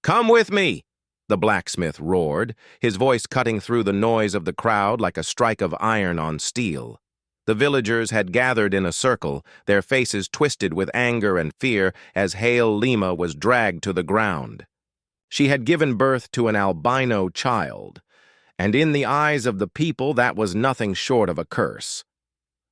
"Come with me!" the blacksmith roared, his voice cutting through the noise of the crowd like a strike of iron on steel. The villagers had gathered in a circle, their faces twisted with anger and fear as Hail Lima was dragged to the ground. She had given birth to an albino child, and in the eyes of the people that was nothing short of a curse.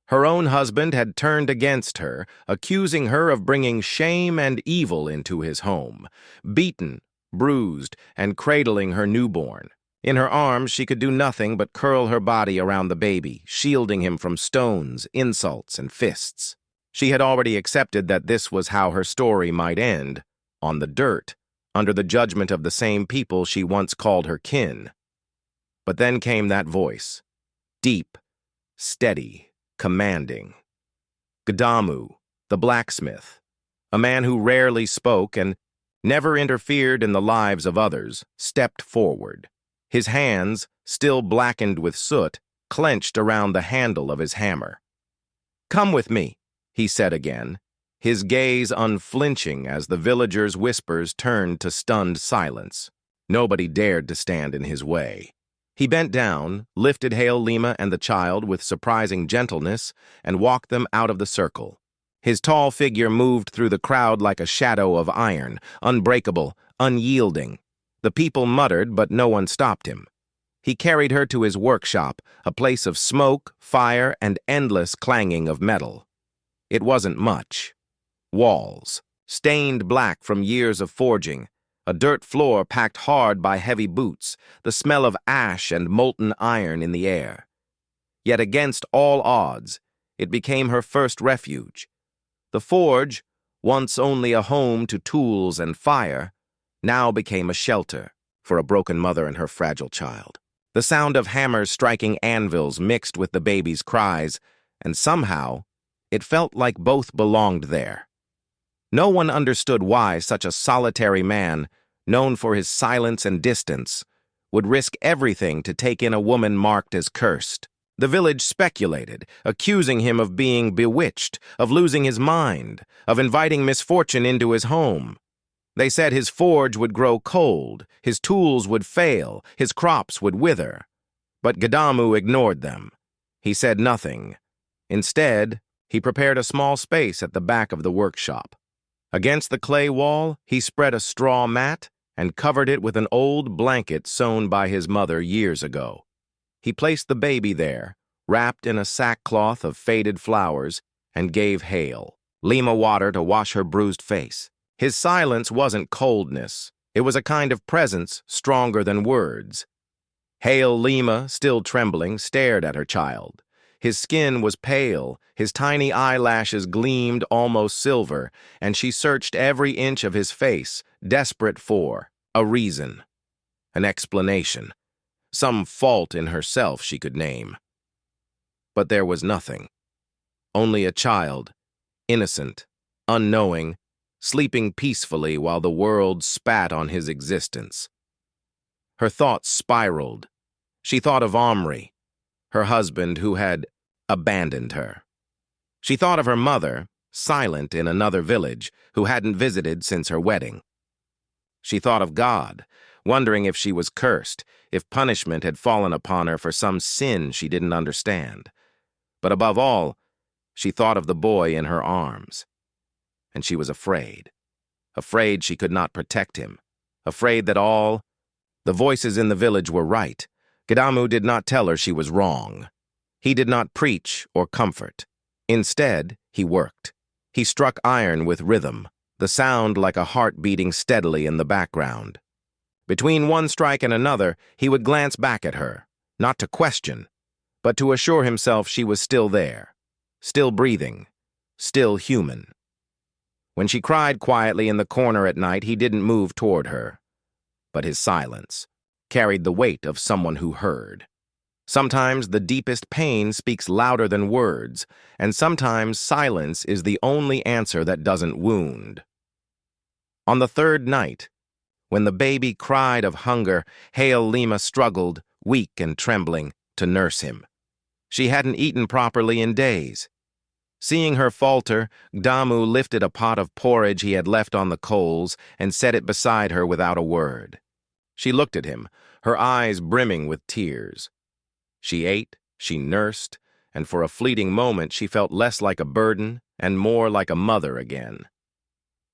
Her own husband had turned against her, accusing her of bringing shame and evil into his home, beaten, bruised, and cradling her newborn. In her arms, she could do nothing but curl her body around the baby, shielding him from stones, insults, and fists. She had already accepted that this was how her story might end, on the dirt, under the judgment of the same people she once called her kin. But then came that voice, deep, steady, commanding. Gadamu, the blacksmith, a man who rarely spoke and never interfered in the lives of others, stepped forward. His hands, still blackened with soot, clenched around the handle of his hammer. "Come with me," he said again, his gaze unflinching as the villagers' whispers turned to stunned silence. Nobody dared to stand in his way. He bent down, lifted Hail Lima and the child with surprising gentleness, and walked them out of the circle. His tall figure moved through the crowd like a shadow of iron, unbreakable, unyielding. The people muttered, but no one stopped him. He carried her to his workshop, a place of smoke, fire, and endless clanging of metal. It wasn't much. Walls, stained black from years of forging, a dirt floor packed hard by heavy boots, the smell of ash and molten iron in the air. Yet against all odds, it became her first refuge. The forge, once only a home to tools and fire, now became a shelter for a broken mother and her fragile child. The sound of hammers striking anvils mixed with the baby's cries, and somehow, it felt like both belonged there. No one understood why such a solitary man, known for his silence and distance, would risk everything to take in a woman marked as cursed. The village speculated, accusing him of being bewitched, of losing his mind, of inviting misfortune into his home. They said his forge would grow cold, his tools would fail, his crops would wither. But Gadamu ignored them. He said nothing. Instead, he prepared a small space at the back of the workshop. Against the clay wall, he spread a straw mat and covered it with an old blanket sewn by his mother years ago. He placed the baby there, wrapped in a sackcloth of faded flowers, and gave Hail Lima water to wash her bruised face. His silence wasn't coldness. It was a kind of presence stronger than words. Hail Lima, still trembling, stared at her child. His skin was pale, his tiny eyelashes gleamed almost silver, and she searched every inch of his face, desperate for a reason, an explanation, some fault in herself she could name. But there was nothing. Only a child, innocent, unknowing, sleeping peacefully while the world spat on his existence. Her thoughts spiraled. She thought of Omri, her husband who had abandoned her. She thought of her mother, silent in another village, who hadn't visited since her wedding. She thought of God, wondering if she was cursed, if punishment had fallen upon her for some sin she didn't understand. But above all, she thought of the boy in her arms. And she was afraid. Afraid she could not protect him. Afraid that all the voices in the village were right. Gadamu did not tell her she was wrong. He did not preach or comfort. Instead, he worked. He struck iron with rhythm, the sound like a heart beating steadily in the background. Between one strike and another, he would glance back at her, not to question, but to assure himself she was still there, still breathing, still human. When she cried quietly in the corner at night, he didn't move toward her. But his silence carried the weight of someone who heard. Sometimes the deepest pain speaks louder than words, and sometimes silence is the only answer that doesn't wound. On the third night, when the baby cried of hunger, Hail Lima struggled, weak and trembling, to nurse him. She hadn't eaten properly in days. Seeing her falter, Damu lifted a pot of porridge he had left on the coals and set it beside her without a word. She looked at him, her eyes brimming with tears. She ate, she nursed, and for a fleeting moment she felt less like a burden and more like a mother again.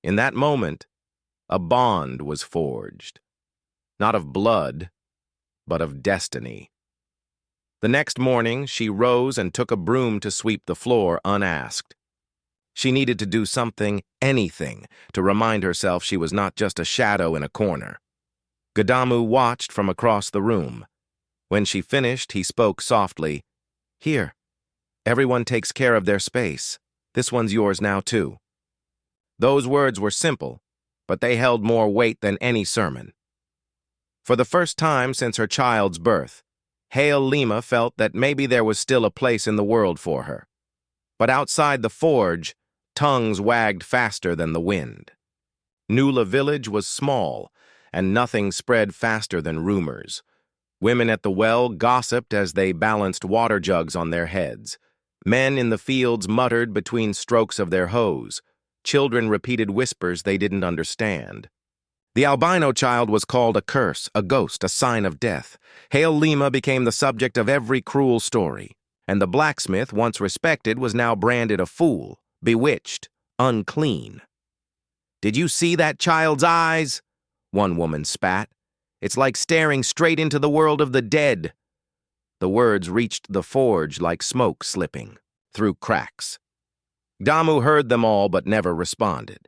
In that moment, a bond was forged, not of blood, but of destiny. The next morning, she rose and took a broom to sweep the floor unasked. She needed to do something, anything, to remind herself she was not just a shadow in a corner. Gadamu watched from across the room. When she finished, he spoke softly. "Here. Everyone takes care of their space. This one's yours now, too." Those words were simple, but they held more weight than any sermon. For the first time since her child's birth, Hale Lima felt that maybe there was still a place in the world for her. But outside the forge, tongues wagged faster than the wind. Nula village was small, and nothing spread faster than rumors. Women at the well gossiped as they balanced water jugs on their heads. Men in the fields muttered between strokes of their hoes. Children repeated whispers they didn't understand. The albino child was called a curse, a ghost, a sign of death. Hale Lima became the subject of every cruel story, and the blacksmith, once respected, was now branded a fool, bewitched, unclean. "Did you see that child's eyes?" one woman spat. "It's like staring straight into the world of the dead." The words reached the forge like smoke slipping through cracks. Damu heard them all but never responded.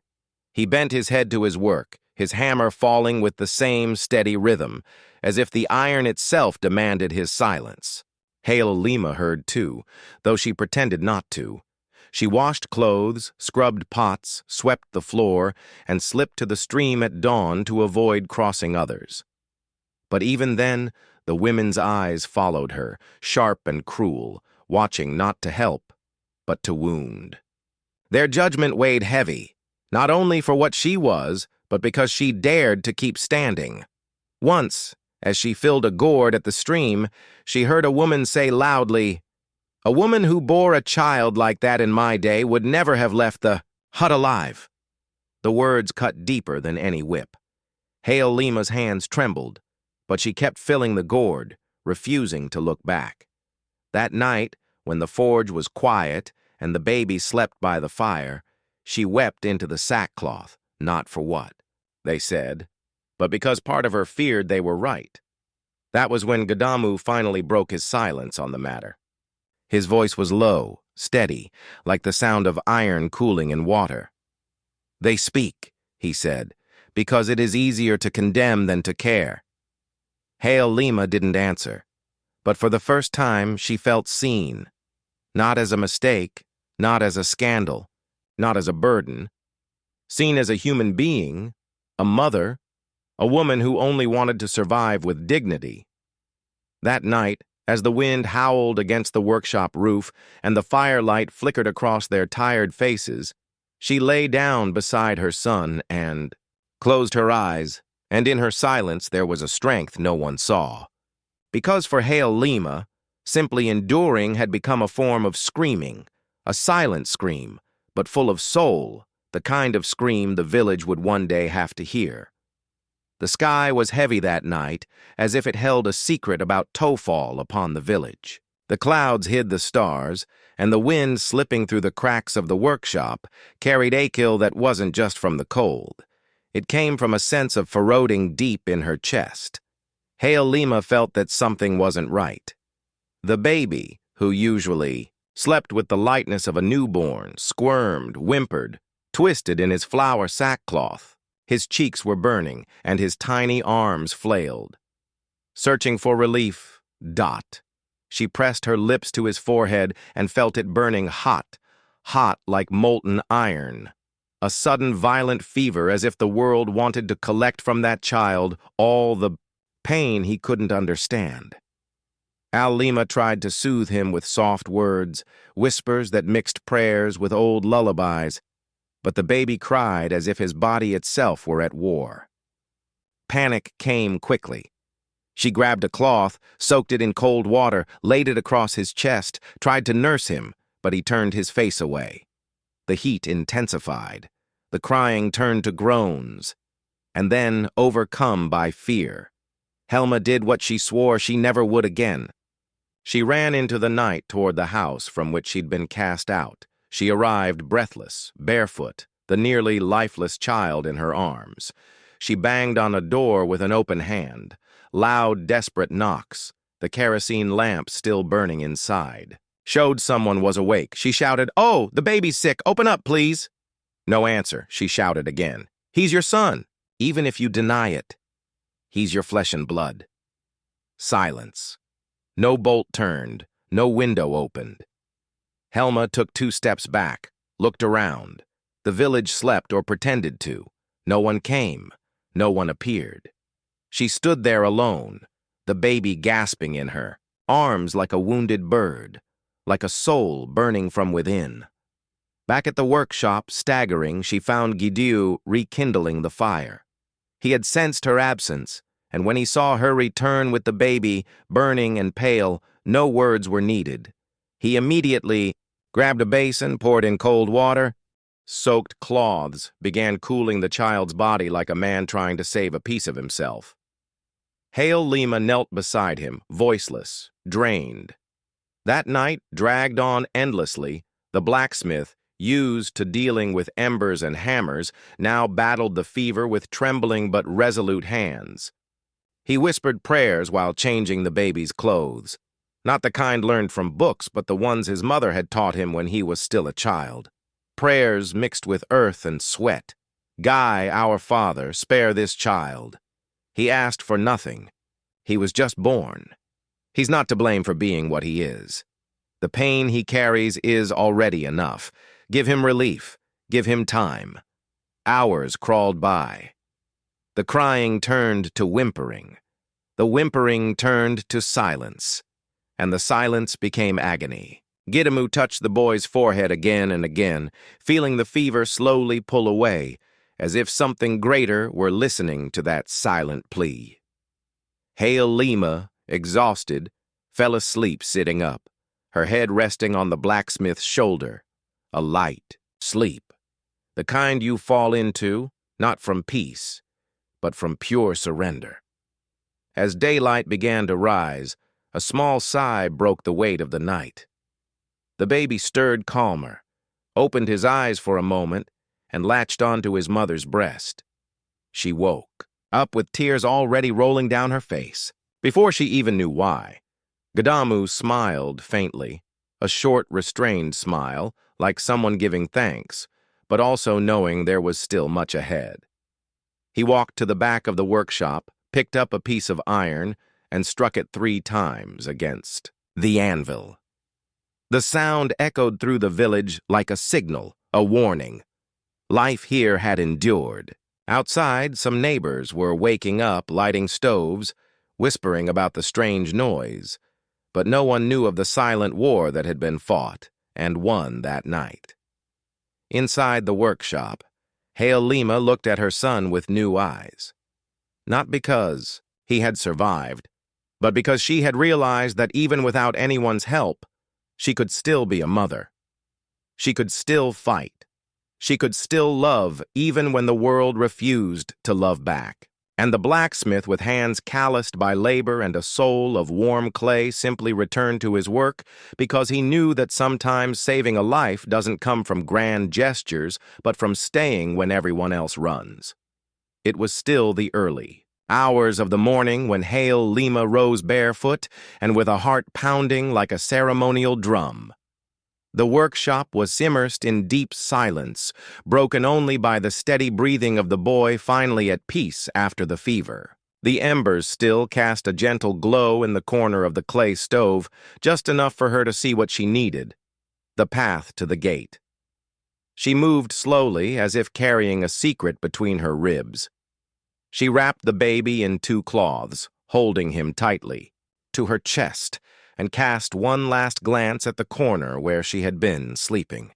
He bent his head to his work, his hammer falling with the same steady rhythm, as if the iron itself demanded his silence. Hale Lima heard too, though she pretended not to. She washed clothes, scrubbed pots, swept the floor, and slipped to the stream at dawn to avoid crossing others. But even then, the women's eyes followed her, sharp and cruel, watching not to help, but to wound. Their judgment weighed heavy, not only for what she was, but because she dared to keep standing. Once, as she filled a gourd at the stream, she heard a woman say loudly, "A woman who bore a child like that in my day would never have left the hut alive." The words cut deeper than any whip. Hale Lima's hands trembled, but she kept filling the gourd, refusing to look back. That night, when the forge was quiet and the baby slept by the fire, she wept into the sackcloth, not for what they said, but because part of her feared they were right. That was when Gadamu finally broke his silence on the matter. His voice was low, steady, like the sound of iron cooling in water. "They speak," he said, "because it is easier to condemn than to care." Hale Lima didn't answer, but for the first time she felt seen, not as a mistake, not as a scandal, not as a burden, seen as a human being, a mother, a woman who only wanted to survive with dignity. That night, as the wind howled against the workshop roof and the firelight flickered across their tired faces, she lay down beside her son and closed her eyes, and in her silence there was a strength no one saw. Because for Hale Lima, simply enduring had become a form of screaming, a silent scream, but full of soul, the kind of scream the village would one day have to hear. The sky was heavy that night, as if it held a secret about towfall upon the village. The clouds hid the stars, and the wind slipping through the cracks of the workshop carried a chill that wasn't just from the cold. It came from a sense of foreboding deep in her chest. Hale Lima felt that something wasn't right. The baby, who usually slept with the lightness of a newborn, squirmed, whimpered, twisted in his flour sackcloth. His cheeks were burning, and his tiny arms flailed. Searching for relief, she pressed her lips to his forehead and felt it burning hot, hot like molten iron. A sudden violent fever, as if the world wanted to collect from that child all the pain he couldn't understand. Al Lima tried to soothe him with soft words, whispers that mixed prayers with old lullabies, but the baby cried as if his body itself were at war. Panic came quickly. She grabbed a cloth, soaked it in cold water, laid it across his chest, tried to nurse him, but he turned his face away. The heat intensified. The crying turned to groans. And then, overcome by fear, Helma did what she swore she never would again. She ran into the night toward the house from which she'd been cast out. She arrived breathless, barefoot, the nearly lifeless child in her arms. She banged on a door with an open hand. Loud, desperate knocks, the kerosene lamp still burning inside. Showed someone was awake. She shouted, "Oh, the baby's sick. Open up, please." No answer. She shouted again. "He's your son, even if you deny it. He's your flesh and blood." Silence. No bolt turned, no window opened. Helma took 2 steps back, looked around. The village slept or pretended to. No one came. No one appeared. She stood there alone, the baby gasping in her, arms like a wounded bird, like a soul burning from within. Back at the workshop, staggering, she found Gideon rekindling the fire. He had sensed her absence, and when he saw her return with the baby, burning and pale, no words were needed. He immediately grabbed a basin, poured in cold water, soaked cloths, began cooling the child's body like a man trying to save a piece of himself. Hale Lima knelt beside him, voiceless, drained. That night dragged on endlessly. The blacksmith, used to dealing with embers and hammers, now battled the fever with trembling but resolute hands. He whispered prayers while changing the baby's clothes. Not the kind learned from books, but the ones his mother had taught him when he was still a child. Prayers mixed with earth and sweat. "Guy, our Father, spare this child." He asked for nothing. He was just born. He's not to blame for being what he is. The pain he carries is already enough. Give him relief. Give him time. Hours crawled by. The crying turned to whimpering. The whimpering turned to silence. And the silence became agony. Gideon touched the boy's forehead again and again, feeling the fever slowly pull away, as if something greater were listening to that silent plea. Hale Lima, exhausted, fell asleep sitting up, her head resting on the blacksmith's shoulder. A light sleep, the kind you fall into, not from peace, but from pure surrender. As daylight began to rise, a small sigh broke the weight of the night. The baby stirred calmer, opened his eyes for a moment, and latched onto his mother's breast. She woke, up with tears already rolling down her face. Before she even knew why, Gideon smiled faintly, a short, restrained smile, like someone giving thanks, but also knowing there was still much ahead. He walked to the back of the workshop, picked up a piece of iron, and struck it 3 times against the anvil. The sound echoed through the village like a signal, a warning. Life here had endured. Outside, some neighbors were waking up, lighting stoves, whispering about the strange noise, but no one knew of the silent war that had been fought and won that night. Inside the workshop, Hale Lima looked at her son with new eyes. Not because he had survived, but because she had realized that even without anyone's help, she could still be a mother. She could still fight. She could still love even when the world refused to love back. And the blacksmith, with hands calloused by labor and a soul of warm clay, simply returned to his work because he knew that sometimes saving a life doesn't come from grand gestures, but from staying when everyone else runs. It was still the early hours of the morning when Hale Lima rose barefoot and with a heart pounding like a ceremonial drum. The workshop was immersed in deep silence, broken only by the steady breathing of the boy finally at peace after the fever. The embers still cast a gentle glow in the corner of the clay stove, just enough for her to see what she needed: the path to the gate. She moved slowly, as if carrying a secret between her ribs. She wrapped the baby in 2 cloths, holding him tightly, to her chest, and cast one last glance at the corner where she had been sleeping.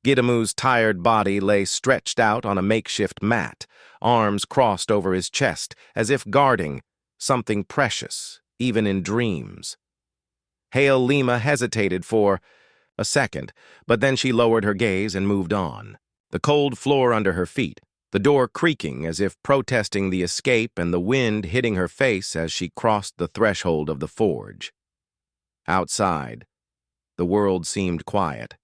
Gideon's tired body lay stretched out on a makeshift mat, arms crossed over his chest, as if guarding something precious, even in dreams. Hale Lima hesitated for A second, but then she lowered her gaze and moved on. The cold floor under her feet, the door creaking as if protesting the escape, and the wind hitting her face as she crossed the threshold of the forge. Outside, the world seemed quiet,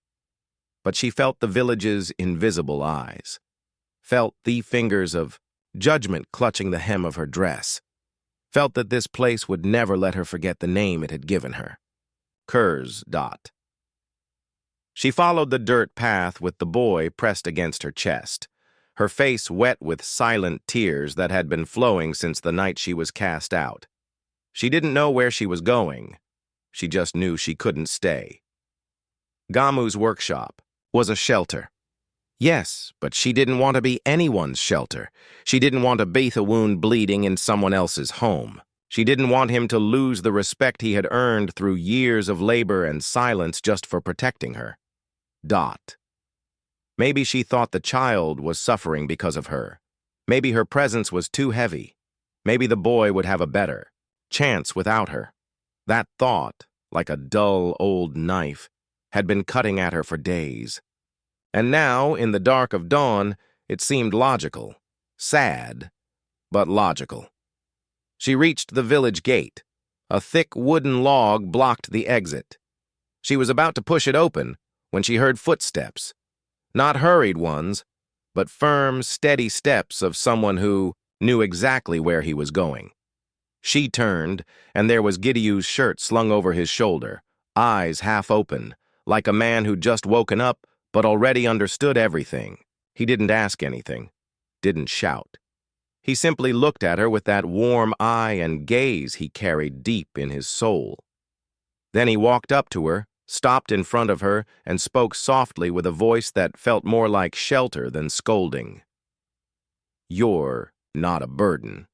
but she felt the village's invisible eyes, felt the fingers of judgment clutching the hem of her dress, felt that this place would never let her forget the name it had given her. Kurz. She followed the dirt path with the boy pressed against her chest, her face wet with silent tears that had been flowing since the night she was cast out. She didn't know where she was going. She just knew she couldn't stay. Gamu's workshop was a shelter. Yes, but she didn't want to be anyone's shelter. She didn't want to bathe a wound bleeding in someone else's home. She didn't want him to lose the respect he had earned through years of labor and silence just for protecting her. Maybe she thought the child was suffering because of her. Maybe her presence was too heavy. Maybe the boy would have a better chance without her. That thought, like a dull old knife, had been cutting at her for days. And now, in the dark of dawn, it seemed logical. Sad, but logical. She reached the village gate. A thick wooden log blocked the exit. She was about to push it open when she heard footsteps. Not hurried ones, but firm, steady steps of someone who knew exactly where he was going. She turned, and there was Gideon's shirt slung over his shoulder, eyes half open, like a man who'd just woken up but already understood everything. He didn't ask anything, didn't shout. He simply looked at her with that warm eye and gaze he carried deep in his soul. Then he walked up to her, stopped in front of her, and spoke softly with a voice that felt more like shelter than scolding. "You're not a burden.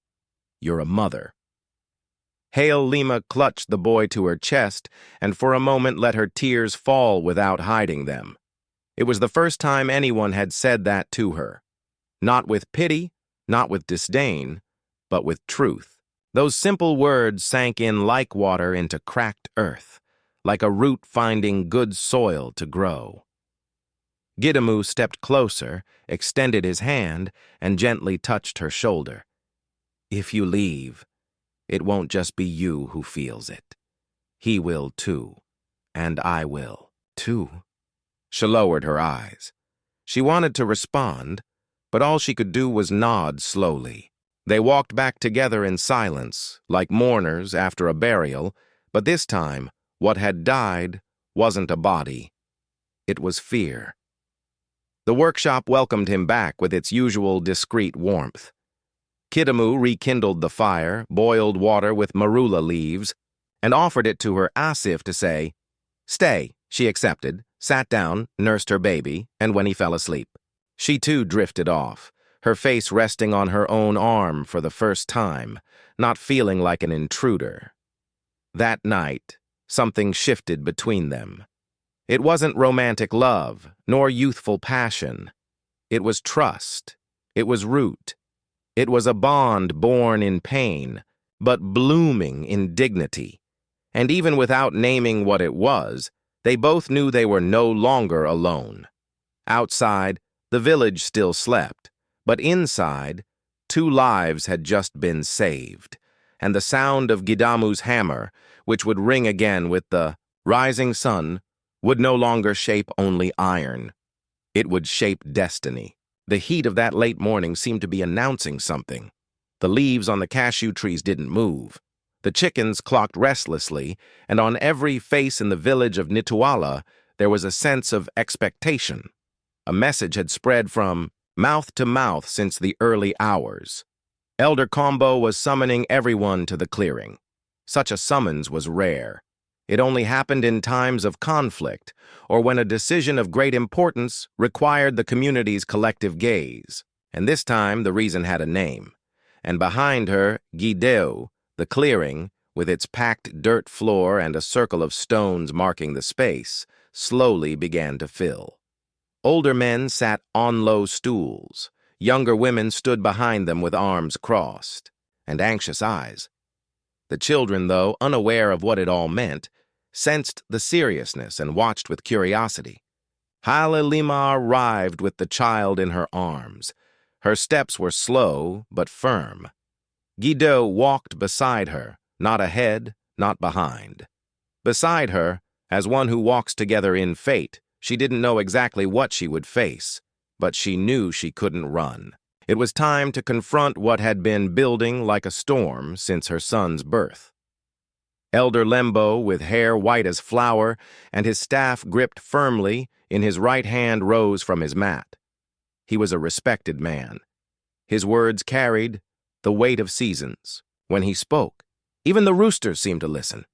You're a mother." Hail Lima clutched the boy to her chest and for a moment let her tears fall without hiding them. It was the first time anyone had said that to her. Not with pity, not with disdain, but with truth. Those simple words sank in like water into cracked earth, like a root finding good soil to grow. Gidamu stepped closer, extended his hand, and gently touched her shoulder. "If you leave, it won't just be you who feels it. He will too, and I will too." She lowered her eyes. She wanted to respond, but all she could do was nod slowly. They walked back together in silence, like mourners after a burial, but this time, what had died wasn't a body. It was fear. The workshop welcomed him back with its usual discreet warmth. Kidamu rekindled the fire, boiled water with marula leaves, and offered it to her Asif to say, "Stay." She accepted, sat down, nursed her baby, and when he fell asleep, she too drifted off, her face resting on her own arm for the first time, not feeling like an intruder. That night, something shifted between them. It wasn't romantic love, nor youthful passion. It was trust. It was root. It was a bond born in pain, but blooming in dignity. And even without naming what it was, they both knew they were no longer alone. Outside, the village still slept, but inside, 2 lives had just been saved, and the sound of Gidamu's hammer, which would ring again with the rising sun, would no longer shape only iron. It would shape destiny. The heat of that late morning seemed to be announcing something. The leaves on the cashew trees didn't move. The chickens clocked restlessly, and on every face in the village of Nituala, there was a sense of expectation. A message had spread from mouth to mouth since the early hours. Elder Combo was summoning everyone to the clearing. Such a summons was rare. It only happened in times of conflict, or when a decision of great importance required the community's collective gaze. And this time, the reason had a name. And behind her, Gideo, the clearing, with its packed dirt floor and a circle of stones marking the space, slowly began to fill. Older men sat on low stools. Younger women stood behind them with arms crossed, and anxious eyes. The children, though unaware of what it all meant, sensed the seriousness and watched with curiosity. Halilima arrived with the child in her arms. Her steps were slow but firm. Guido walked beside her, not ahead, not behind. Beside her, as one who walks together in fate, she didn't know exactly what she would face, but she knew she couldn't run. It was time to confront what had been building like a storm since her son's birth. Elder Lembo, with hair white as flour and his staff gripped firmly in his right hand, rose from his mat. He was a respected man. His words carried the weight of seasons. When he spoke, even the roosters seemed to listen.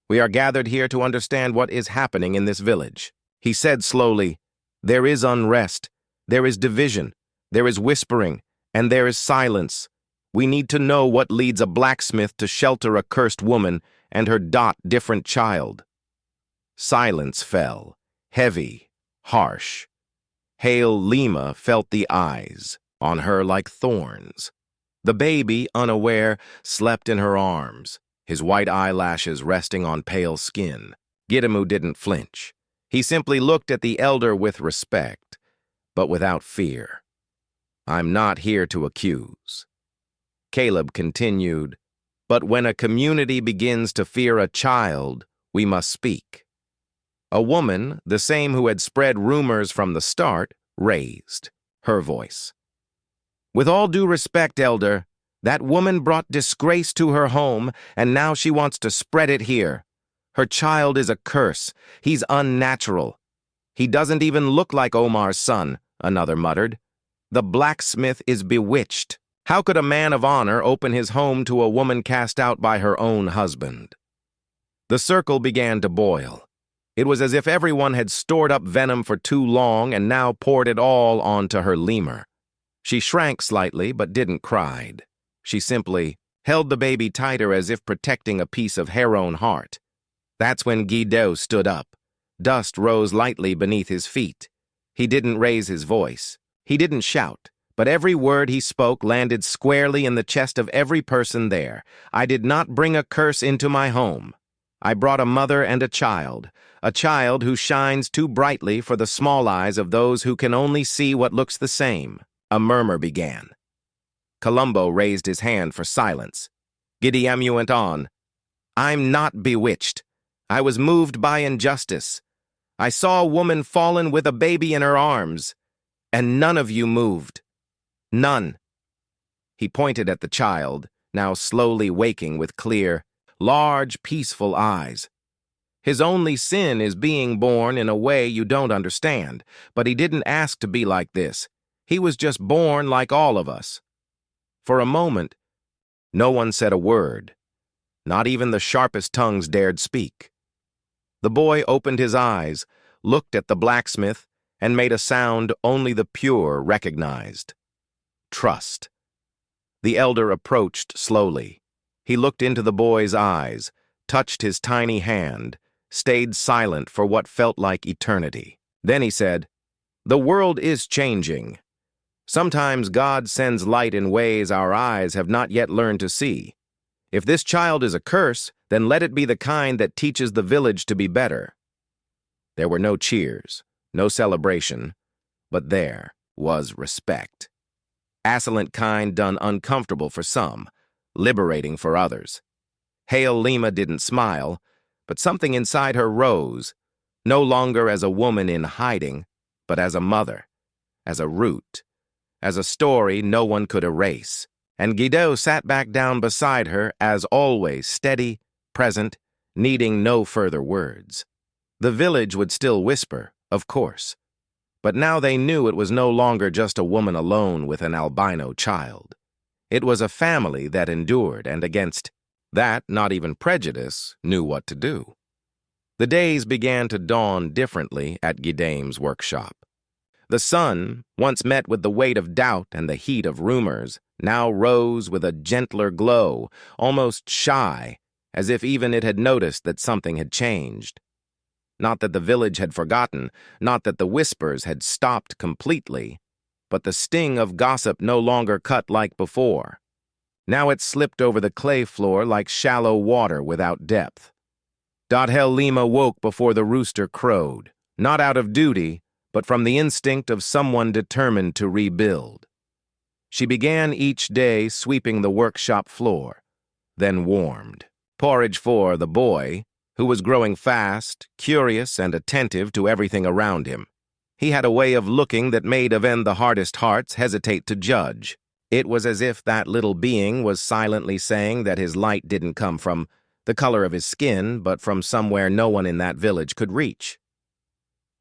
"We are gathered here to understand what is happening in this village." He said slowly, "There is unrest, there is division, there is whispering, and there is silence. We need to know what leads a blacksmith to shelter a cursed woman and her different child." Silence fell, heavy, harsh. Halilima felt the eyes on her like thorns. The baby, unaware, slept in her arms, his white eyelashes resting on pale skin. Gidamu didn't flinch. He simply looked at the elder with respect, but without fear. "I'm not here to accuse." Caleb continued, "But when a community begins to fear a child, we must speak." A woman, the same who had spread rumors from the start, raised her voice. "With all due respect, Elder, that woman brought disgrace to her home, and now she wants to spread it here. Her child is a curse. He's unnatural. He doesn't even look like Omar's son," another muttered. "The blacksmith is bewitched. How could a man of honor open his home to a woman cast out by her own husband?" The circle began to boil. It was as if everyone had stored up venom for too long and now poured it all onto her lemur. She shrank slightly but didn't cry. She simply held the baby tighter as if protecting a piece of her own heart. That's when Guido stood up. Dust rose lightly beneath his feet. He didn't raise his voice. He didn't shout, but every word he spoke landed squarely in the chest of every person there. "I did not bring a curse into my home. I brought a mother and a child who shines too brightly for the small eyes of those who can only see what looks the same." A murmur began. Columbo raised his hand for silence. Gideamu went on, "I'm not bewitched. I was moved by injustice. I saw a woman fallen with a baby in her arms, and none of you moved. None." He pointed at the child, now slowly waking with clear, large, peaceful eyes. "His only sin is being born in a way you don't understand, but he didn't ask to be like this. He was just born like all of us." For a moment, no one said a word. Not even the sharpest tongues dared speak. The boy opened his eyes, looked at the blacksmith, and made a sound only the pure recognized. Trust. The elder approached slowly. He looked into the boy's eyes, touched his tiny hand, stayed silent for what felt like eternity. Then he said, "The world is changing. Sometimes God sends light in ways our eyes have not yet learned to see. If this child is a curse, then let it be the kind that teaches the village to be better." There were no cheers, no celebration, but there was respect. Assilent kind done uncomfortable for some, liberating for others. Halilima didn't smile, but something inside her rose, no longer as a woman in hiding, but as a mother, as a root, as a story no one could erase. And Guido sat back down beside her, as always steady, present, needing no further words. The village would still whisper, of course, but now they knew it was no longer just a woman alone with an albino child. It was a family that endured, and against that, not even prejudice knew what to do. The days began to dawn differently at Gidame's workshop. The sun, once met with the weight of doubt and the heat of rumors, now rose with a gentler glow, almost shy, as if even it had noticed that something had changed. Not that the village had forgotten, not that the whispers had stopped completely, but the sting of gossip no longer cut like before. Now it slipped over the clay floor like shallow water without depth. Lima woke before the rooster crowed, not out of duty, but from the instinct of someone determined to rebuild. She began each day sweeping the workshop floor, then warmed porridge for the boy, who was growing fast, curious, and attentive to everything around him. He had a way of looking that made even the hardest hearts hesitate to judge. It was as if that little being was silently saying that his light didn't come from the color of his skin, but from somewhere no one in that village could reach.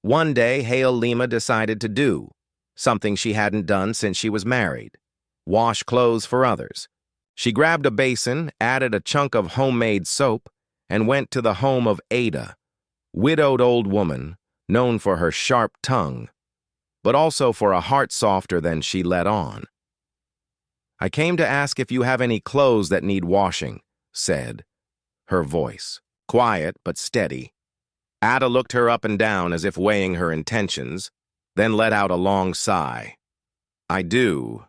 One day, Lima decided to do something she hadn't done since she was married: wash clothes for others. She grabbed a basin, added a chunk of homemade soap, and went to the home of Ada, widowed old woman, known for her sharp tongue, but also for a heart softer than she let on. "I came to ask if you have any clothes that need washing," said her voice, quiet but steady. Ada looked her up and down as if weighing her intentions, then let out a long sigh. "I do,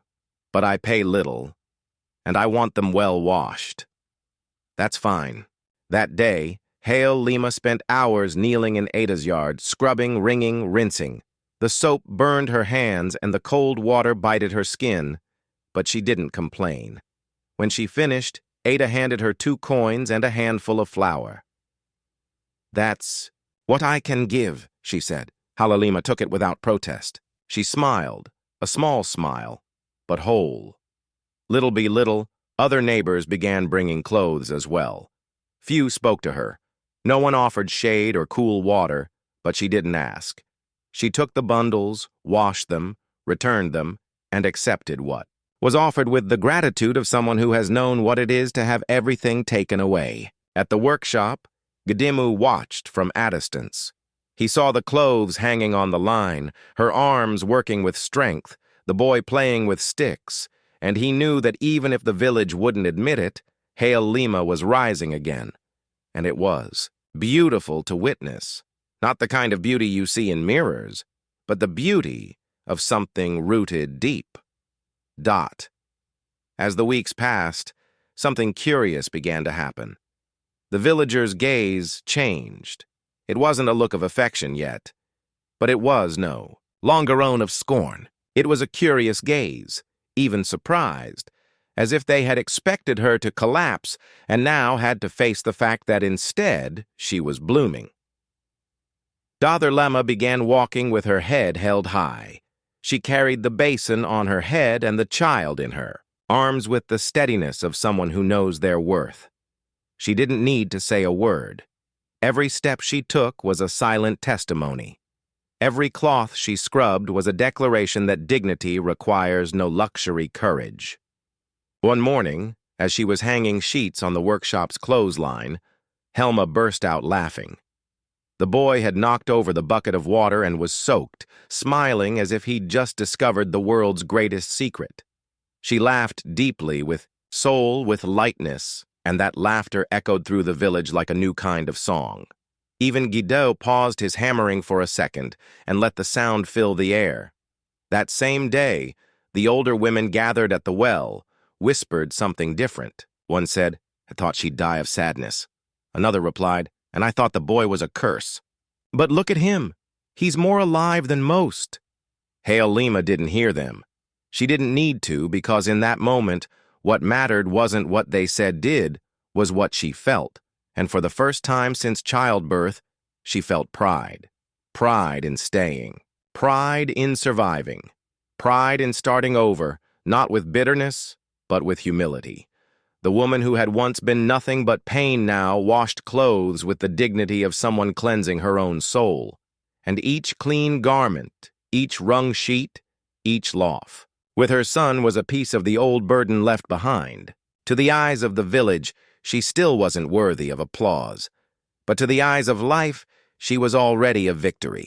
but I pay little, and I want them well washed." "That's fine." That day, Lima spent hours kneeling in Ada's yard, scrubbing, wringing, rinsing. The soap burned her hands and the cold water bited her skin, but she didn't complain. When she finished, Ada handed her 2 coins and a handful of flour. "That's what I can give," she said. Lima took it without protest. She smiled, a small smile, but whole. Little by little, other neighbors began bringing clothes as well. Few spoke to her. No one offered shade or cool water, but she didn't ask. She took the bundles, washed them, returned them, and accepted what was offered with the gratitude of someone who has known what it is to have everything taken away. At the workshop, Gedimu watched from a distance. He saw the clothes hanging on the line, her arms working with strength, the boy playing with sticks, and he knew that even if the village wouldn't admit it, Lima was rising again. And it was beautiful to witness. Not the kind of beauty you see in mirrors, but the beauty of something rooted deep. As the weeks passed, something curious began to happen. The villagers' gaze changed. It wasn't a look of affection yet, but it was no longer one of scorn. It was a curious gaze, even surprised, as if they had expected her to collapse and now had to face the fact that instead she was blooming. Lima began walking with her head held high. She carried the basin on her head and the child in her arms with the steadiness of someone who knows their worth. She didn't need to say a word. Every step she took was a silent testimony. Every cloth she scrubbed was a declaration that dignity requires no luxury courage. One morning, as she was hanging sheets on the workshop's clothesline, Helma burst out laughing. The boy had knocked over the bucket of water and was soaked, smiling as if he'd just discovered the world's greatest secret. She laughed deeply, with soul, with lightness, and that laughter echoed through the village like a new kind of song. Even Guido paused his hammering for a second and let the sound fill the air. That same day, the older women gathered at the well, whispered something different. One said, "I thought she'd die of sadness." Another replied, "And I thought the boy was a curse. But look at him. He's more alive than most." Lima didn't hear them. She didn't need to, because in that moment, what mattered wasn't what they said did, was what she felt. And for the first time since childbirth, she felt pride. Pride in staying. Pride in surviving. Pride in starting over, not with bitterness, but with humility. The woman who had once been nothing but pain now washed clothes with the dignity of someone cleansing her own soul. And each clean garment, each wrung sheet, each loaf with her son was a piece of the old burden left behind. To the eyes of the village, she still wasn't worthy of applause. But to the eyes of life, she was already a victory.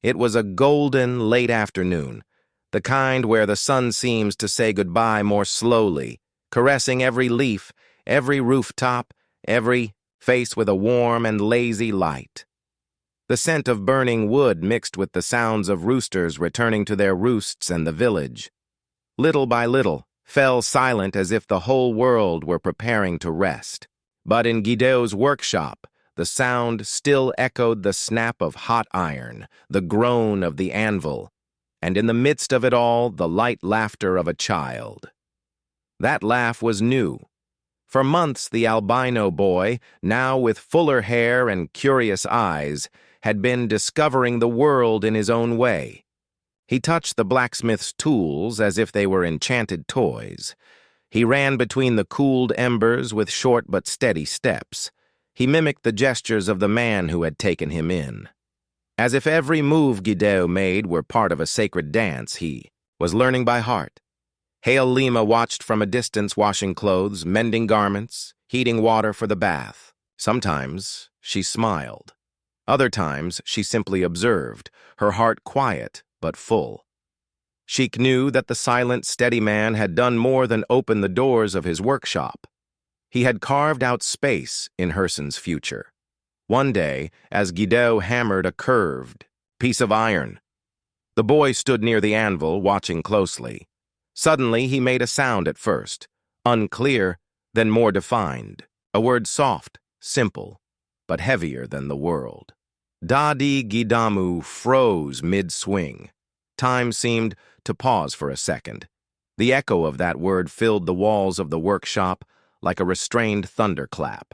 It was a golden late afternoon, the kind where the sun seems to say goodbye more slowly, caressing every leaf, every rooftop, every face with a warm and lazy light. The scent of burning wood mixed with the sounds of roosters returning to their roosts and the village, little by little, fell silent as if the whole world were preparing to rest. But in Guido's workshop, The sound still echoed the snap of hot iron, the groan of the anvil, and in the midst of it all, the light laughter of a child. That laugh was new. For months, the albino boy, now with fuller hair and curious eyes, had been discovering the world in his own way. He touched the blacksmith's tools as if they were enchanted toys. He ran between the cooled embers with short but steady steps. He mimicked the gestures of the man who had taken him in. As if every move Guido made were part of a sacred dance, he was learning by heart. Hale Lima watched from a distance, washing clothes, mending garments, heating water for the bath. Sometimes she smiled. Other times she simply observed, her heart quiet but full. Sheik knew that the silent, steady man had done more than open the doors of his workshop. He had carved out space in Herson's future. One day, as Guido hammered a curved piece of iron, the boy stood near the anvil, watching closely. Suddenly, he made a sound at first, unclear, then more defined, a word soft, simple, but heavier than the world. Dadi Gidamu froze mid-swing. Time seemed to pause for a second. The echo of that word filled the walls of the workshop like a restrained thunderclap.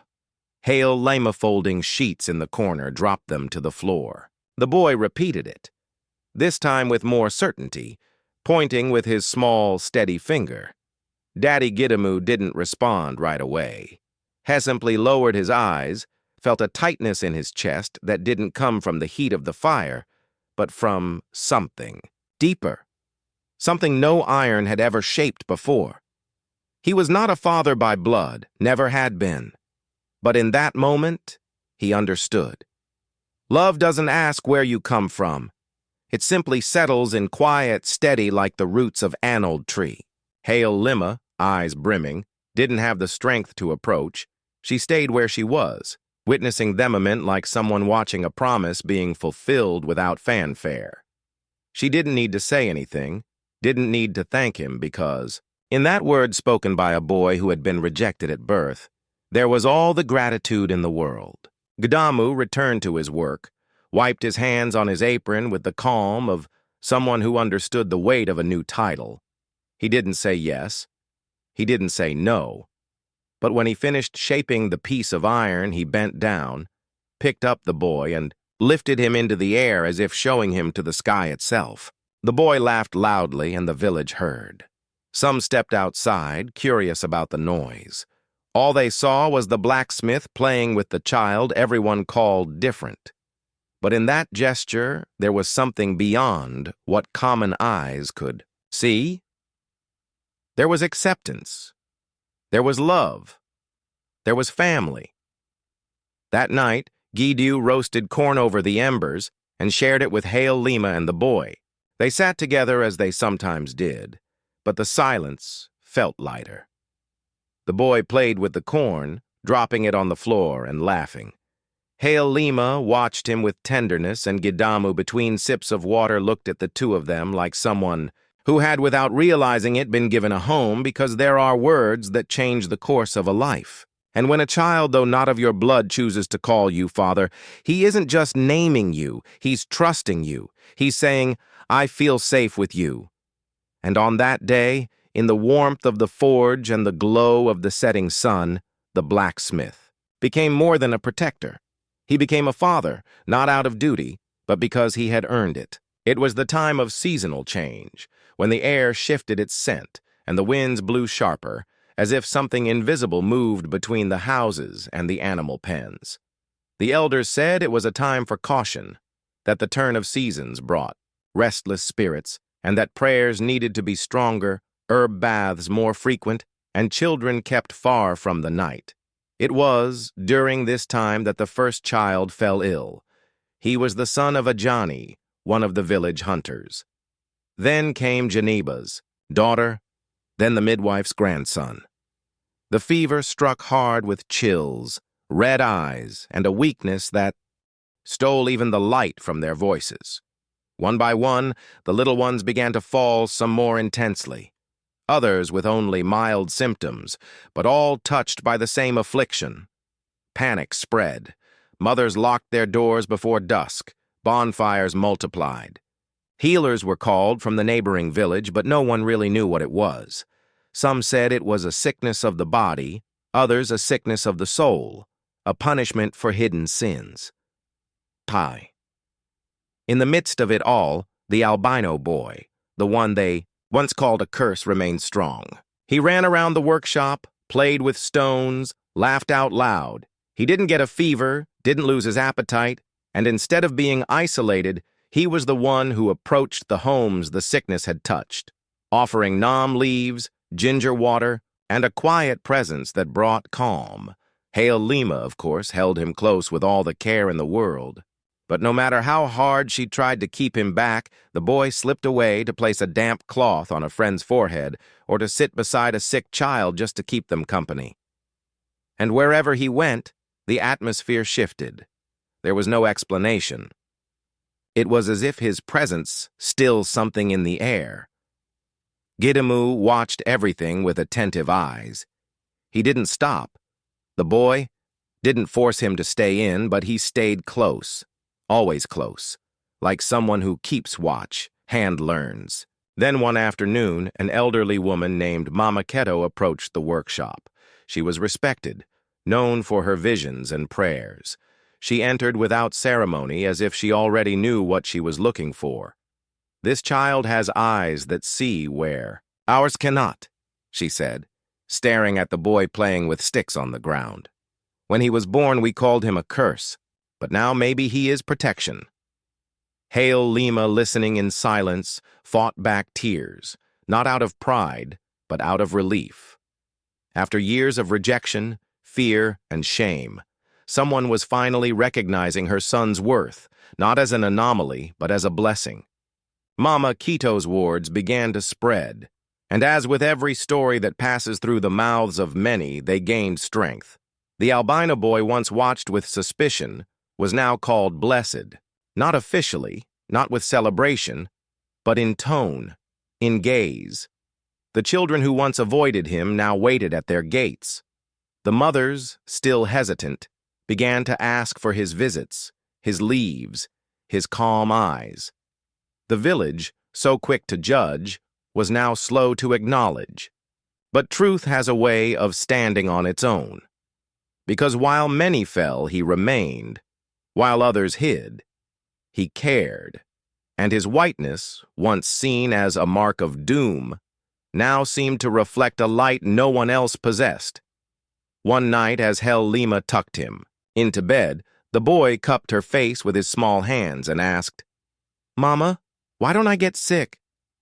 Hale Lima folding sheets in the corner dropped them to the floor. The boy repeated it, this time with more certainty, pointing with his small, steady finger. Daddy Gidamu didn't respond right away. He simply lowered his eyes, felt a tightness in his chest that didn't come from the heat of the fire, but from something deeper, something no iron had ever shaped before. He was not a father by blood, never had been. But in that moment, he understood. Love doesn't ask where you come from. It simply settles in quiet, steady like the roots of an old tree. Hale Lima, eyes brimming, didn't have the strength to approach. She stayed where she was, witnessing the moment like someone watching a promise being fulfilled without fanfare. She didn't need to say anything, didn't need to thank him because, in that word spoken by a boy who had been rejected at birth, there was all the gratitude in the world. Gidamu returned to his work, wiped his hands on his apron with the calm of someone who understood the weight of a new title. He didn't say yes. He didn't say no. But when he finished shaping the piece of iron, he bent down, picked up the boy, and lifted him into the air as if showing him to the sky itself. The boy laughed loudly, and the village heard. Some stepped outside, curious about the noise. All they saw was the blacksmith playing with the child everyone called different. But in that gesture, there was something beyond what common eyes could see. There was acceptance. There was love. There was family. That night, Guido roasted corn over the embers and shared it with Hale Lima and the boy. They sat together as they sometimes did, but the silence felt lighter. The boy played with the corn, dropping it on the floor and laughing. Hale Lima watched him with tenderness, and Gidamu, between sips of water, looked at the two of them like someone who had, without realizing it, been given a home, because there are words that change the course of a life. And when a child, though not of your blood, chooses to call you father, he isn't just naming you, he's trusting you. He's saying, I feel safe with you. And on that day, in the warmth of the forge and the glow of the setting sun, the blacksmith became more than a protector. He became a father, not out of duty, but because he had earned it. It was the time of seasonal change, when the air shifted its scent and the winds blew sharper, as if something invisible moved between the houses and the animal pens. The elders said it was a time for caution, that the turn of seasons brought restless spirits, and that prayers needed to be stronger, herb baths more frequent, and children kept far from the night. It was during this time that the first child fell ill. He was the son of Ajani, one of the village hunters. Then came Geneva's daughter, then the midwife's grandson. The fever struck hard with chills, red eyes, and a weakness that stole even the light from their voices. One by one, the little ones began to fall, some more intensely. Others with only mild symptoms, but all touched by the same affliction. Panic spread. Mothers locked their doors before dusk. Bonfires multiplied. Healers were called from the neighboring village, but no one really knew what it was. Some said it was a sickness of the body, others a sickness of the soul, a punishment for hidden sins. Pie. In the midst of it all, the albino boy, the one they once called a curse, remained strong. He ran around the workshop, played with stones, laughed out loud. He didn't get a fever, didn't lose his appetite, and instead of being isolated, he was the one who approached the homes the sickness had touched, offering nam leaves, ginger water, and a quiet presence that brought calm. Hail Lima, of course, held him close with all the care in the world. But no matter how hard she tried to keep him back, the boy slipped away to place a damp cloth on a friend's forehead or to sit beside a sick child just to keep them company. And wherever he went, the atmosphere shifted. There was no explanation. It was as if his presence stilled something in the air. Gidamu watched everything with attentive eyes. He didn't stop. The boy didn't force him to stay in, but he stayed close. Always close, like someone who keeps watch, hand learns. Then one afternoon, an elderly woman named Mama Keto approached the workshop. She was respected, known for her visions and prayers. She entered without ceremony, as if she already knew what she was looking for. "This child has eyes that see where ours cannot," she said, staring at the boy playing with sticks on the ground. "When he was born, we called him a curse. But now maybe he is protection." Hail Lima, listening in silence, fought back tears, not out of pride, but out of relief. After years of rejection, fear, and shame, someone was finally recognizing her son's worth, not as an anomaly, but as a blessing. Mama Keto's words began to spread, and as with every story that passes through the mouths of many, they gained strength. The albino boy once watched with suspicion was now called blessed, not officially, not with celebration, but in tone, in gaze. The children who once avoided him now waited at their gates. The mothers, still hesitant, began to ask for his visits, his leaves, his calm eyes. The village, so quick to judge, was now slow to acknowledge. But truth has a way of standing on its own. Because while many fell, he remained. While others hid, he cared, and his whiteness, once seen as a mark of doom, now seemed to reflect a light no one else possessed. One night, as Hail Lima tucked him into bed, the boy cupped her face with his small hands and asked, "Mama, why don't I get sick?"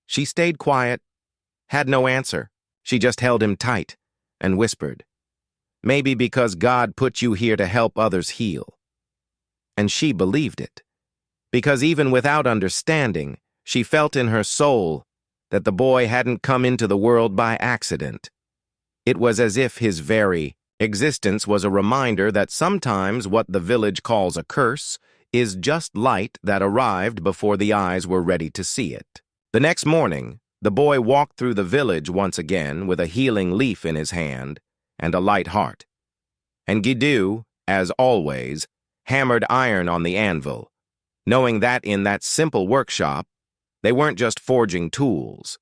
She stayed quiet, had no answer. She just held him tight and whispered, "Maybe because God put you here to help others heal." And she believed it, because even without understanding, she felt in her soul that the boy hadn't come into the world by accident. It was as if his very existence was a reminder that sometimes what the village calls a curse is just light that arrived before the eyes were ready to see it. The next morning, the boy walked through the village once again with a healing leaf in his hand and a light heart. And Gidu, as always, hammered iron on the anvil, knowing that in that simple workshop, they weren't just forging tools.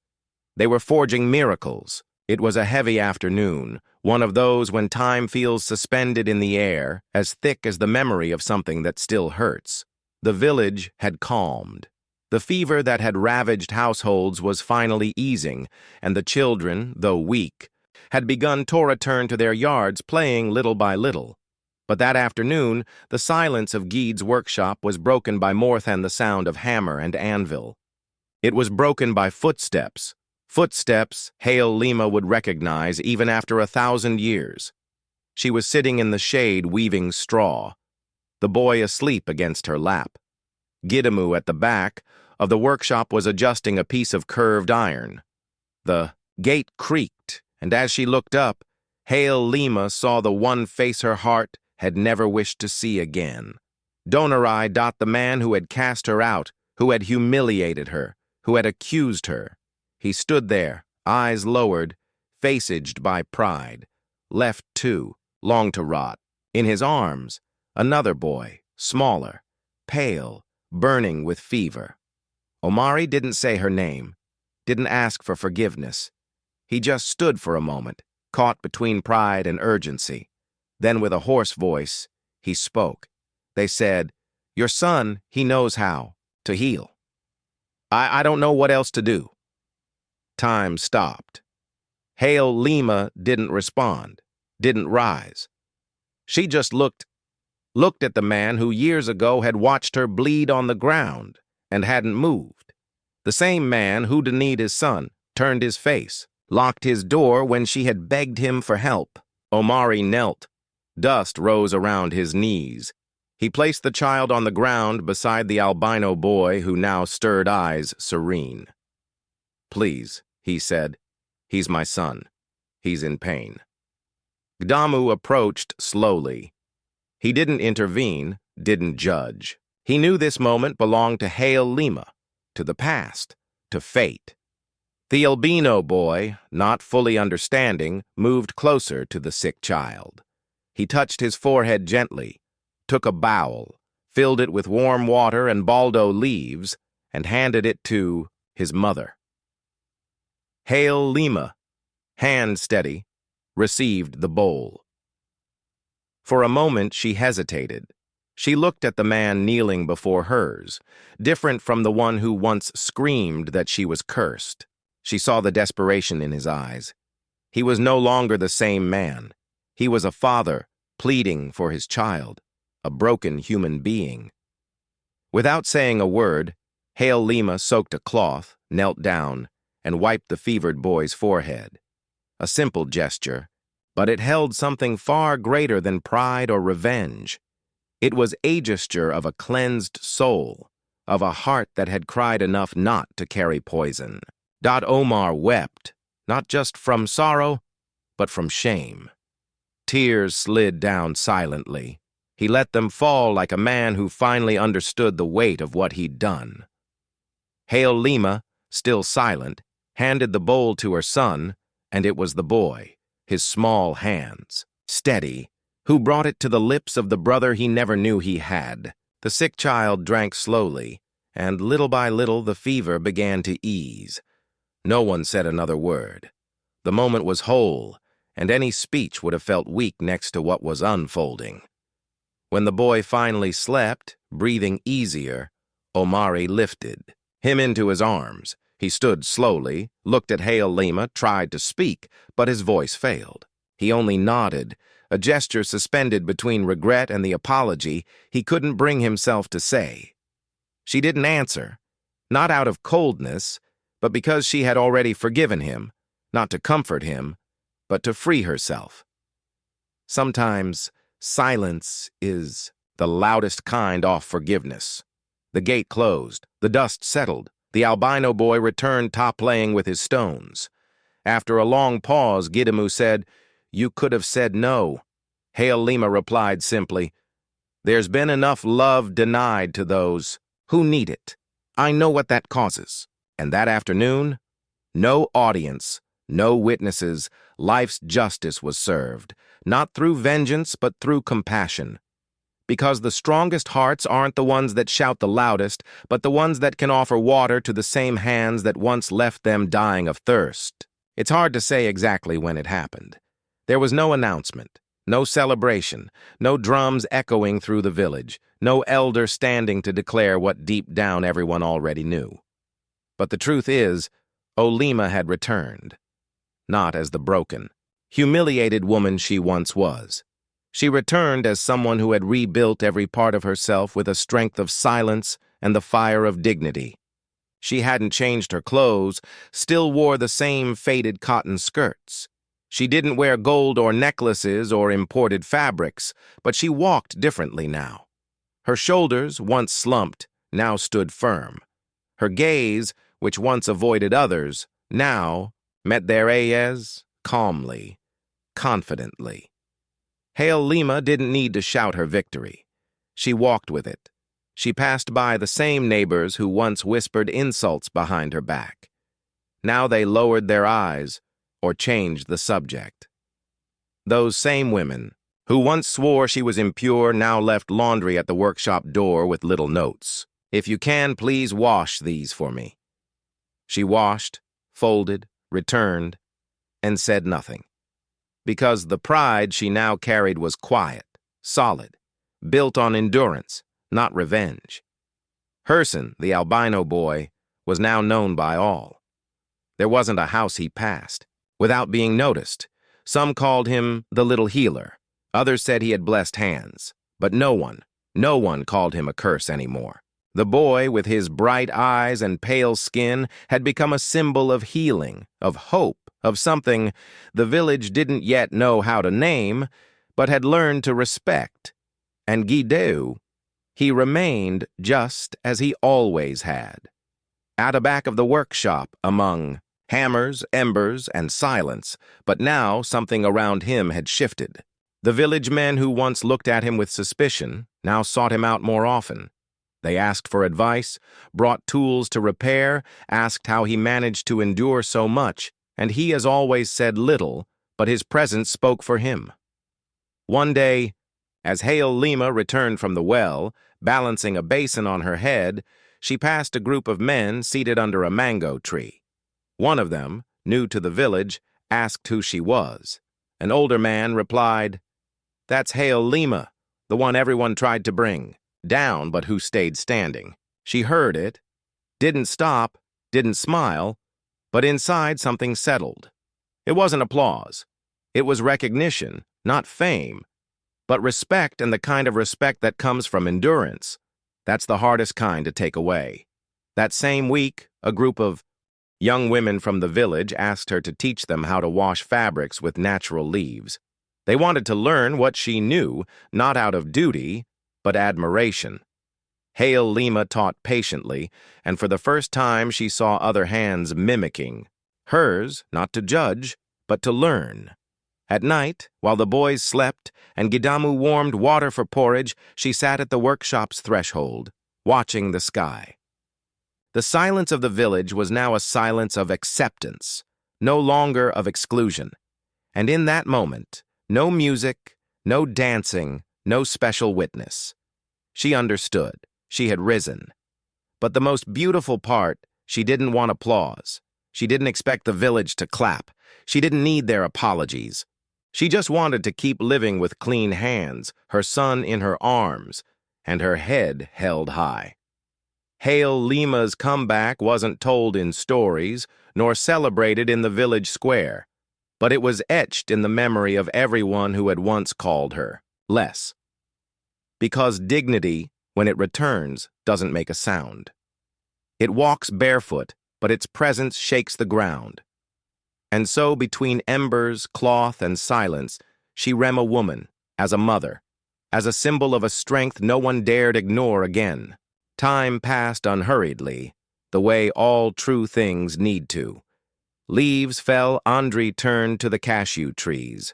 They were forging miracles. It was a heavy afternoon, one of those when time feels suspended in the air, as thick as the memory of something that still hurts. The village had calmed. The fever that had ravaged households was finally easing, and the children, though weak, had begun to return to their yards, playing little by little. But that afternoon, the silence of Gede's workshop was broken by more than the sound of hammer and anvil. It was broken by footsteps. Footsteps Hail Lima would recognize even after 1,000 years. She was sitting in the shade weaving straw, the boy asleep against her lap. Gidamu at the back of the workshop was adjusting a piece of curved iron. The gate creaked, and as she looked up, Hail Lima saw the one face her heart had never wished to see again. Donorai, the man who had cast her out, who had humiliated her, who had accused her. He stood there, eyes lowered, face edged by pride, left too, long to rot. In his arms, Another boy, smaller, pale, burning with fever. Omari didn't say her name, didn't ask for forgiveness. He just stood for a moment, caught between pride and urgency. Then with a hoarse voice, he spoke. They said, "Your son, he knows how to heal. I don't know what else to do." Time stopped. Hale Lima didn't respond, didn't rise. She just looked at the man who years ago had watched her bleed on the ground and hadn't moved. The same man who denied his son, turned his face, locked his door when she had begged him for help. Omari knelt. Dust rose around his knees. He placed the child on the ground beside the albino boy who now stirred eyes serene. "Please," he said. "He's my son. He's in pain." Gdamu approached slowly. He didn't intervene, didn't judge. He knew this moment belonged to Hale Lima, to the past, to fate. The albino boy, not fully understanding, moved closer to the sick child. He touched his forehead gently, took a bowl, filled it with warm water and baldo leaves, and handed it to his mother. Hale Lima, hand steady, received the bowl. For a moment she hesitated. She looked at the man kneeling before hers, different from the one who once screamed that she was cursed. She saw the desperation in his eyes. He was no longer the same man. He was a father pleading for his child, a broken human being. Without saying a word, Hale Lima soaked a cloth, knelt down, and wiped the fevered boy's forehead. A simple gesture, but it held something far greater than pride or revenge. It was a gesture of a cleansed soul, of a heart that had cried enough not to carry poison. Omar wept, not just from sorrow, but from shame. Tears slid down silently. He let them fall like a man who finally understood the weight of what he'd done. Hale Lima, still silent, handed the bowl to her son, and it was the boy, his small hands, steady, who brought it to the lips of the brother he never knew he had. The sick child drank slowly, and little by little the fever began to ease. No one said another word. The moment was whole, and any speech would have felt weak next to what was unfolding. When the boy finally slept, breathing easier, Omari lifted him into his arms. He stood slowly, looked at Hale Lima, tried to speak, but his voice failed. He only nodded, a gesture suspended between regret and the apology he couldn't bring himself to say. She didn't answer, not out of coldness, but because she had already forgiven him, not to comfort him, but to free herself. Sometimes silence is the loudest kind of forgiveness. The gate closed, the dust settled, the albino boy returned top-laying with his stones. After a long pause, Gdamu said, "You could have said no." Hale Lima replied simply, "There's been enough love denied to those who need it. I know what that causes." And that afternoon, no audience, no witnesses, life's justice was served, not through vengeance but through compassion. Because the strongest hearts aren't the ones that shout the loudest, but the ones that can offer water to the same hands that once left them dying of thirst. It's hard to say exactly when it happened. There was no announcement, no celebration, no drums echoing through the village, no elder standing to declare what deep down everyone already knew. But the truth is, Olima had returned, not as the broken, humiliated woman she once was. She returned as someone who had rebuilt every part of herself with a strength of silence and the fire of dignity. She hadn't changed her clothes, still wore the same faded cotton skirts. She didn't wear gold or necklaces or imported fabrics, but she walked differently now. Her shoulders, once slumped, now stood firm. Her gaze, which once avoided others, now met their eyes calmly, confidently. Hale Lima didn't need to shout her victory. She walked with it. She passed by the same neighbors who once whispered insults behind her back. Now they lowered their eyes or changed the subject. Those same women, who once swore she was impure, now left laundry at the workshop door with little notes. "If you can, please wash these for me." She washed, folded, returned, and said nothing. Because the pride she now carried was quiet, solid, built on endurance, not revenge. Herson, the albino boy, was now known by all. There wasn't a house he passed without being noticed. Some called him the little healer. Others said he had blessed hands. But no one called him a curse anymore. The boy, with his bright eyes and pale skin, had become a symbol of healing, of hope, of something the village didn't yet know how to name, but had learned to respect. And Guideu, he remained just as he always had. At the back of the workshop, among hammers, embers, and silence, but now something around him had shifted. The village men who once looked at him with suspicion now sought him out more often. They asked for advice, brought tools to repair, asked how he managed to endure so much, and he as always said little, but his presence spoke for him. One day, as Hale Lima returned from the well, balancing a basin on her head, she passed a group of men seated under a mango tree. One of them, new to the village, asked who she was. An older man replied, "That's Hale Lima, the one everyone tried to bring down, but who stayed standing." She heard it, didn't stop, didn't smile, but inside something settled. It wasn't applause. It was recognition, not fame, but respect, and the kind of respect that comes from endurance. That's the hardest kind to take away. That same week, a group of young women from the village asked her to teach them how to wash fabrics with natural leaves. They wanted to learn what she knew, not out of duty, but admiration. Hale Lima taught patiently, and for the first time she saw other hands mimicking. Hers, not to judge, but to learn. At night, while the boys slept and Gidamu warmed water for porridge, she sat at the workshop's threshold, watching the sky. The silence of the village was now a silence of acceptance, no longer of exclusion. And in that moment, no music, no dancing, no special witness. She understood. She had risen. But the most beautiful part, she didn't want applause. She didn't expect the village to clap. She didn't need their apologies. She just wanted to keep living with clean hands, her son in her arms, and her head held high. Hale Lima's comeback wasn't told in stories, nor celebrated in the village square, but it was etched in the memory of everyone who had once called her less. Because dignity, when it returns, doesn't make a sound. It walks barefoot, but its presence shakes the ground. And so, between embers, cloth, and silence, she rem a woman, as a mother, as a symbol of a strength no one dared ignore again. Time passed unhurriedly, the way all true things need to. Leaves fell, Andri turned to the cashew trees.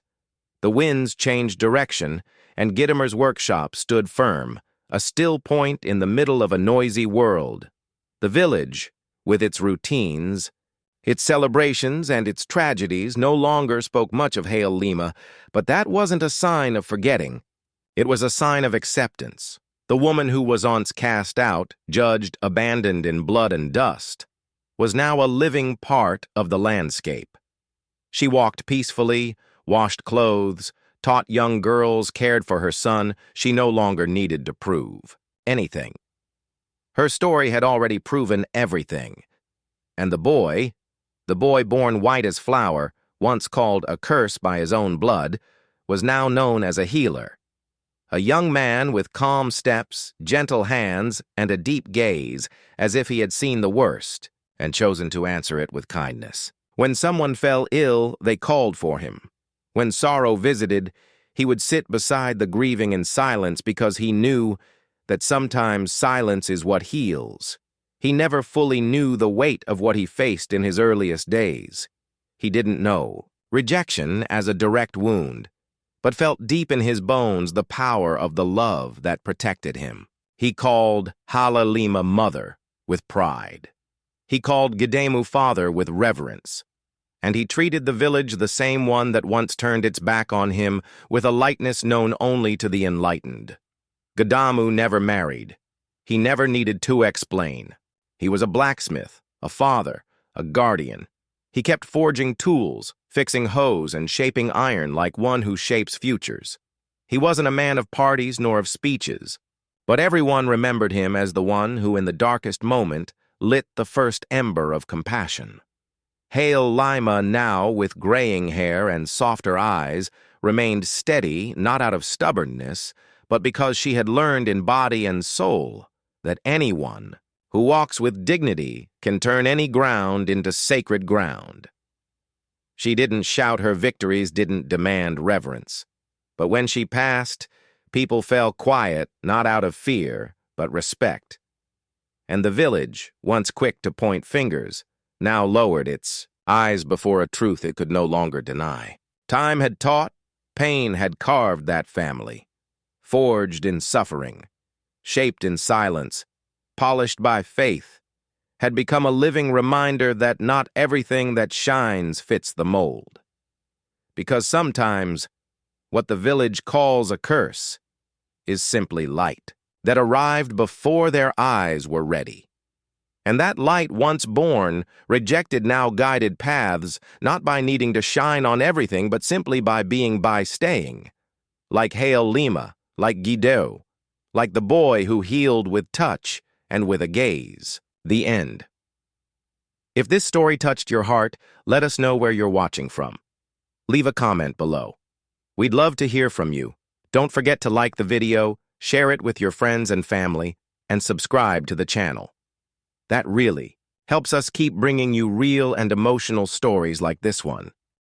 The winds changed direction, and Gittimer's workshop stood firm, a still point in the middle of a noisy world. The village, with its routines, its celebrations, and its tragedies, no longer spoke much of Hale Lima, but that wasn't a sign of forgetting. It was a sign of acceptance. The woman who was once cast out, judged, abandoned in blood and dust, was now a living part of the landscape. She walked peacefully, washed clothes, taught young girls, cared for her son. She no longer needed to prove anything. Her story had already proven everything. And the boy born white as flour, once called a curse by his own blood, was now known as a healer. A young man with calm steps, gentle hands, and a deep gaze, as if he had seen the worst and chosen to answer it with kindness. When someone fell ill, they called for him. When sorrow visited, he would sit beside the grieving in silence because he knew that sometimes silence is what heals. He never fully knew the weight of what he faced in his earliest days. He didn't know rejection as a direct wound, but felt deep in his bones the power of the love that protected him. He called Hala Lima mother with pride. He called Gidemu father with reverence. and he treated the village, the same one that once turned its back on him, with a lightness known only to the enlightened. Gadamu never married. He never needed to explain. He was a blacksmith, a father, a guardian. He kept forging tools, fixing hoes, and shaping iron like one who shapes futures. He wasn't a man of parties nor of speeches, but everyone remembered him as the one who, in the darkest moment, lit the first ember of compassion. Hale Lima, now with graying hair and softer eyes, remained steady, not out of stubbornness, but because she had learned in body and soul that anyone who walks with dignity can turn any ground into sacred ground. She didn't shout her victories, didn't demand reverence. But when she passed, people fell quiet, not out of fear, but respect. And the village, once quick to point fingers, now lowered its eyes before a truth it could no longer deny. Time had taught, pain had carved that family, forged in suffering, shaped in silence, polished by faith, had become a living reminder that not everything that shines fits the mold. Because sometimes what the village calls a curse is simply light that arrived before their eyes were ready. And that light, once born, rejected now guided paths, not by needing to shine on everything, but simply by staying. Like Hale Lima, like Guido, like the boy who healed with touch and with a gaze. The end. If this story touched your heart, let us know where you're watching from. Leave a comment below. We'd love to hear from you. Don't forget to like the video, share it with your friends and family, and subscribe to the channel. That really helps us keep bringing you real and emotional stories like this one.